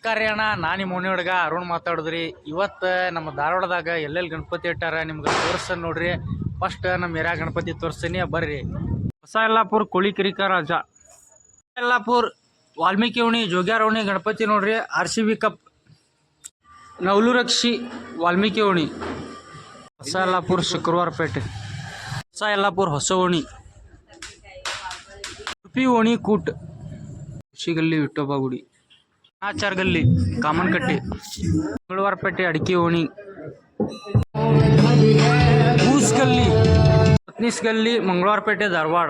ನಮಸ್ಕಾರ ಅಣ್ಣ, ನಾನು ನಿಮ್ಮ ಮನೆ ಹುಡುಗ ಅರುಣ್ ಮಾತಾಡಿದ್ರಿ. ಇವತ್ತು ನಮ್ಮ ಧಾರವಾಡದಾಗ ಎಲ್ಲೆಲ್ಲಿ ಗಣಪತಿ ಇಟ್ಟಾರ ನಿಮ್ಗೆ ತೋರಿಸ್ತಾನೆ ನೋಡ್ರಿ. ಫಸ್ಟ್ ನಮ್ಮ ಏರಿಯಾ ಗಣಪತಿ ತೋರಿಸ್ತೀನಿ, ಬರ್ರಿ. ಹೊಸ ಯಲ್ಲಾಪುರ ಕೋಳಿಕಿರಿಕ ರಾಜ, ಯಲ್ಲಾಪುರ ವಾಲ್ಮೀಕಿ ಓಣಿ ಜೋಗ್ಯಾರ ಓಣಿ ಗಣಪತಿ ನೋಡ್ರಿ. RCB ಕಪ್ ನವಲುರಕ್ಷಿ ವಾಲ್ಮೀಕಿ ಓಣಿ, ಹೊಸ ಯಲ್ಲಾಪುರ ಶುಕ್ರವಾರ ಪೇಟೆ, ಹೊಸ ಯಲ್ಲಾಪುರ ಹೊಸ ಓಣಿ, ಉಡುಪಿ ಓಣಿ ಕೂಟ್, ಶಿಗಲ್ಲಿ ವಿಠೋಬಾ ಗುಡಿ, ಆಚಾರ್ ಗಲ್ಲಿ ಕಾಮನ್ಕಟ್ಟಿ, ಮಂಗಳವಾರಪೇಟೆ ಅಡಿಕೆ ಓಣಿ, ಬೂಸ್ ಗಲ್ಲಿ ಪತ್ನೀಸ್ ಗಲ್ಲಿ ಮಂಗಳವಾರಪೇಟೆ ಧಾರವಾಡ,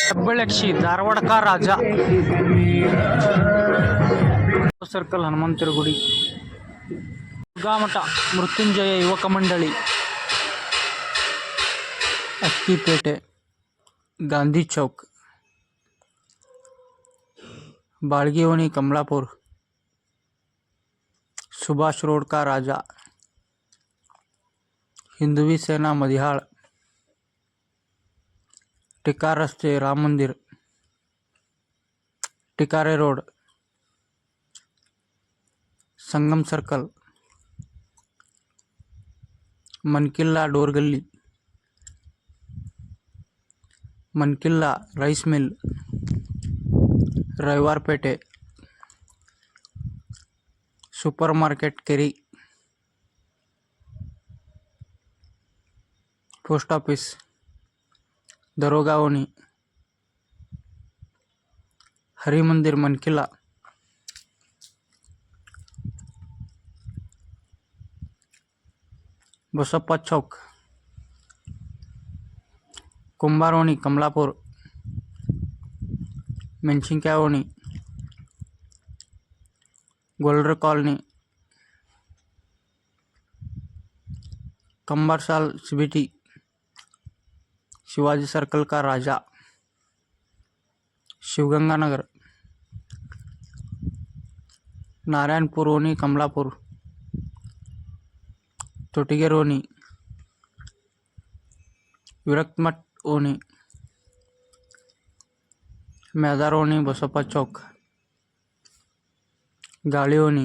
ಹೆಬ್ಬಳ್ಳಿ ಧಾರವಾಡ ಕಾ ರಾಜ, ಸರ್ಕಲ್ ಹನುಮಂತರ ಗುಡಿ, ದುರ್ಗಾಮಠ ಮೃತ್ಯುಂಜಯ ಯುವಕ ಮಂಡಳಿ, ಅಕ್ಕಿಪೇಟೆ, ಗಾಂಧಿ ಚೌಕ್, बाड़गी ओणी कमलापुर, सुभाष रोड का राजा, हिंदवी सेना मदिहाळ, टिकार रस्ते राम मंदिर, Tikare road, Sangam circle, Mankilla Dorgalli, Mankilla rice mill, Raviwarpete, super market केरी, पोस्ट ऑफिस, दरोगा ओणी, हरि मंदिर मनकिल्ला, बसप्पा चौक, कुंभार ओणी कमलापुर, ಮೆಣಸಿನಕಾಯಿ ಓಣಿ, गोल्डर कॉलोनी, कंबरसाल CBT, शिवाजी सर्कल का राजा, शिवगंगा नगर, नारायणपुर ओणी कमलापुर, तोटिगेर ओणी, विरक्तमठ ओणी, मैदार ओणी बसप्पा चौक, गाड़ी ओणी,